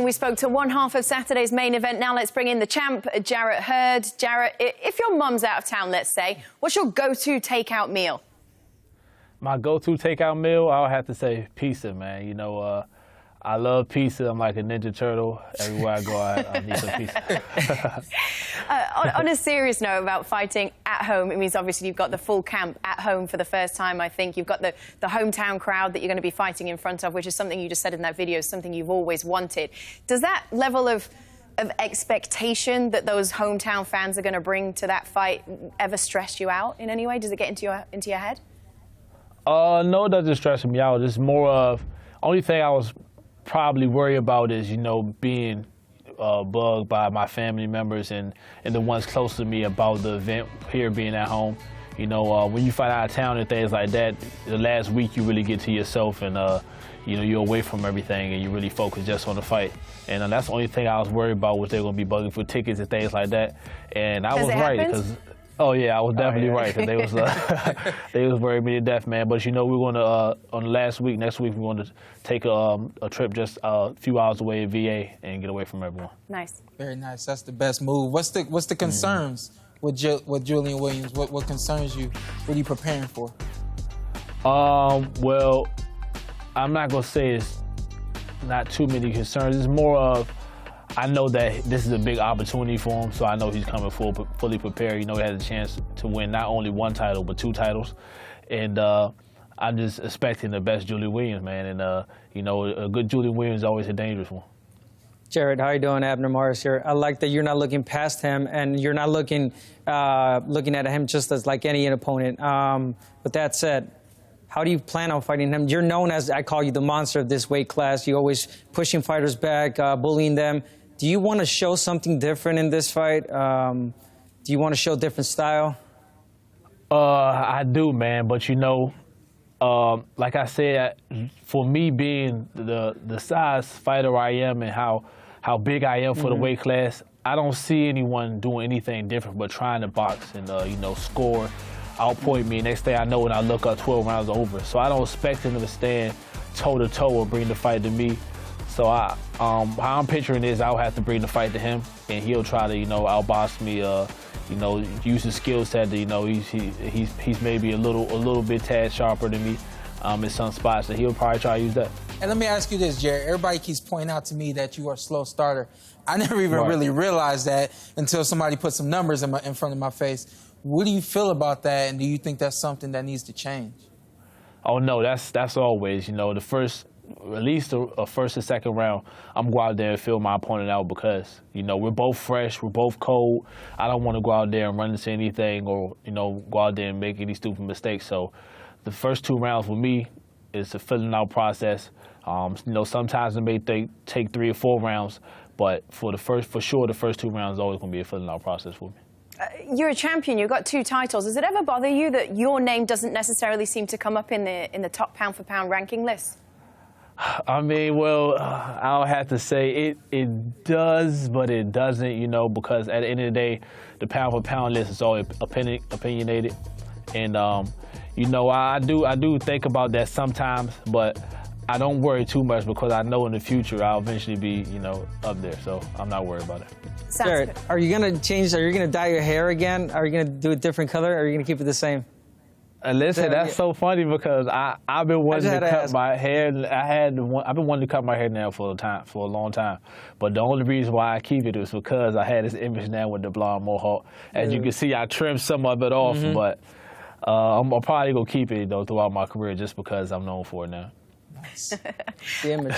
We spoke to one half of Saturday's main event. Now let's bring in the champ, Jarrett Hurd. Jarrett, if your mum's out of town, let's say, what's your go-to takeout meal? My go-to takeout meal, I'll have to say pizza, man. You know, I love pizza. I'm like a Ninja Turtle. Everywhere I go, I need some pizza. On a serious note about fighting at home, it means obviously you've got the full camp at home for the first time, I think. You've got the hometown crowd that you're going to be fighting in front of, which is something you just said in that video, something you've always wanted. Does that level of expectation that those hometown fans are going to bring to that fight ever stress you out in any way? Does it get into your head? No, it doesn't stress me out. It's more of, only thing I was probably worried about is, you know, being bugged by my family members and the ones close to me about the event here being at home. You know, when you fight out of town and things like that, the last week you really get to yourself and, you know, you're away from everything and you really focus just on the fight. And that's the only thing I was worried about, was they're going to be bugging for tickets and things like that. And I was right, because oh yeah, I was definitely right, because they was worried me to death, man. But you know, we're going to on the last week, next week, we're going to take a trip just a few hours away in VA and get away from everyone. Nice. Very nice. That's the best move. What's the concerns with Julian Williams? What concerns you? What are you preparing for? Well, I'm not going to say it's not too many concerns. It's more of, I know that this is a big opportunity for him, so I know he's coming fully prepared. You know, he has a chance to win not only one title, but 2 titles. And I'm just expecting the best Julian Williams, man. And, you know, a good Julian Williams is always a dangerous one. Jarrett, how you doing? Abner Mares here. I like that you're not looking past him and you're not looking at him just as like any opponent. With that said, how do you plan on fighting him? You're known as, I call you the monster of this weight class. You're always pushing fighters back, bullying them. Do you want to show something different in this fight? Do you want to show a different style? I do, man. But, you know, like I said, for me being the size fighter I am and how big I am for the weight class, I don't see anyone doing anything different but trying to box and, you know, score, outpoint me. Next thing I know, when I look up, 12 rounds over. So I don't expect him to stand toe-to-toe or bring the fight to me. So how I'm picturing is I'll have to bring the fight to him, and he'll try to, you know, outbox me, you know, use his skill set. You know, he's maybe a little bit tad sharper than me in some spots, so he'll probably try to use that. And let me ask you this, Jarrett. Everybody keeps pointing out to me that you are a slow starter. I never even really realized that until somebody put some numbers in front of my face. What do you feel about that, and do you think that's something that needs to change? Oh no, that's always, you know, at least a first and second round, I'm going to go out there and fill my opponent out because, you know, we're both fresh, we're both cold. I don't want to go out there and run into anything or, you know, go out there and make any stupid mistakes. So the first 2 rounds for me is a filling out process. You know, sometimes it may take 3 or 4 rounds, but for sure, the first 2 rounds is always going to be a filling out process for me. You're a champion. You've got 2 titles. Does it ever bother you that your name doesn't necessarily seem to come up in the top pound-for-pound ranking list? I mean, well, I'll have to say it does, but it doesn't, you know, because at the end of the day, the pound-for-pound list is always opinionated. And, you know, I do think about that sometimes, but I don't worry too much because I know in the future I'll eventually be, you know, up there. So I'm not worried about it. Jarrett, are you going to change? Are you going to dye your hair again? Are you going to do a different color? Or are you going to keep it the same? Listen, that's so funny because I've been wanting to cut my hair. I've been wanting to cut my hair now for a long time. But the only reason why I keep it is because I had this image now with the blonde mohawk. As you can see, I trimmed some of it off, but I'm probably gonna keep it though throughout my career just because I'm known for it now. Nice. The image.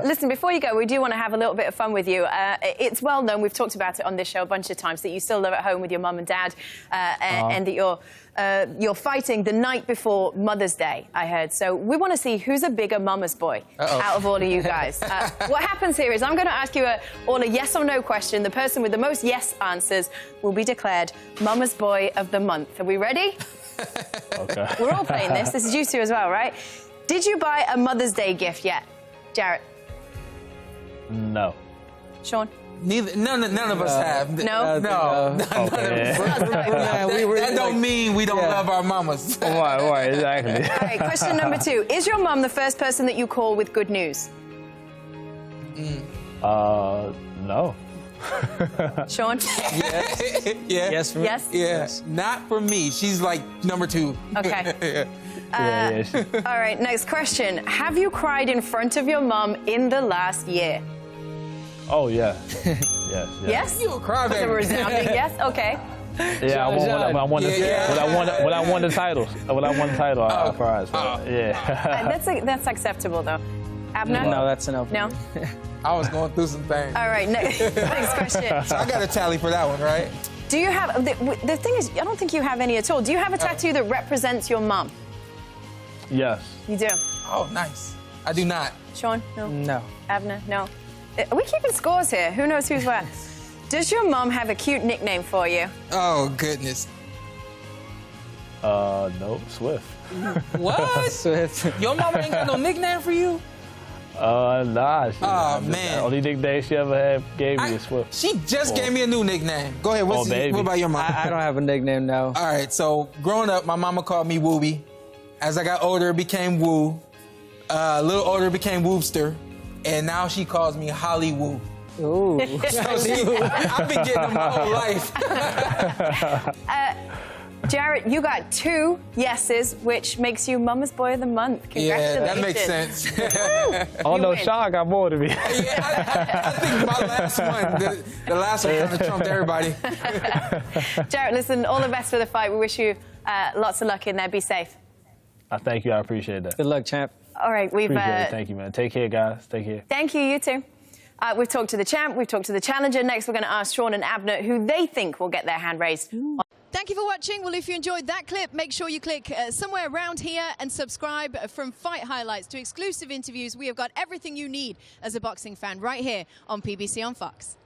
Listen, before you go, we do want to have a little bit of fun with you. It's well known, we've talked about it on this show a bunch of times, that you still live at home with your mum and dad and that you're fighting the night before Mother's Day, I heard. So we want to see who's a bigger mama's boy out of all of you guys. What happens here is I'm going to ask you all a yes or no question. The person with the most yes answers will be declared Mama's Boy of the Month. Are we ready? Okay. We're all playing this. This is you two as well, right? Did you buy a Mother's Day gift yet, Jarrett? No. Sean? None of us have. No? None of us. That don't mean we don't love our mamas. Right, exactly. All right, question number 2. Is your mum the first person that you call with good news? No. Sean? Yeah. Yes. For me. Yes? Yeah. Not for me. She's like number 2. Okay. Yeah. All right, next question. Have you cried in front of your mom in the last year? Oh, yeah. Yes? You a crybaby. A resounding yes? Okay. Yeah, when I won the title. When I won the title, I cried. So, yeah. That's acceptable, though. Abner? No, that's enough. No? I was going through some things. All right, next question. So I got a tally for that one, right? Do you have, the thing is, I don't think you have any at all. Do you have a tattoo that represents your mom? Yes. You do? Oh, nice. I do not. Sean? No? No. Abner? No? Are we keeping scores here? Who knows who's where? Does your mom have a cute nickname for you? Oh, goodness. No, Swift. What? Swift. Your mama ain't got no nickname for you? Nah. Oh, man. The only nickname she ever gave me is Swift. She just gave me a new nickname. Go ahead. What about your mom? I don't have a nickname, no. All right, so growing up, my mama called me Wooby. As I got older, it became Woo. A little older, it became Woopster. And now she calls me Holly Woo. Ooh. So I've been getting them my whole life. Jarrett, you got 2 yeses, which makes you Mama's Boy of the Month. Congratulations. Yeah, that makes sense. Oh, no, win. Shawn got more than me. Yeah, I think my last one, the last one kind of trumped everybody. Jarrett, listen, all the best for the fight. We wish you lots of luck in there. Be safe. Thank you. I appreciate that. Good luck, champ. All right, we've... Appreciate it. Thank you, man. Take care, guys. Take care. Thank you, you too. We've talked to the champ, we've talked to the challenger. Next, we're going to ask Sean and Abner who they think will get their hand raised. Thank you for watching. Well, if you enjoyed that clip, make sure you click somewhere around here and subscribe. From fight highlights to exclusive interviews, we have got everything you need as a boxing fan right here on PBC on Fox.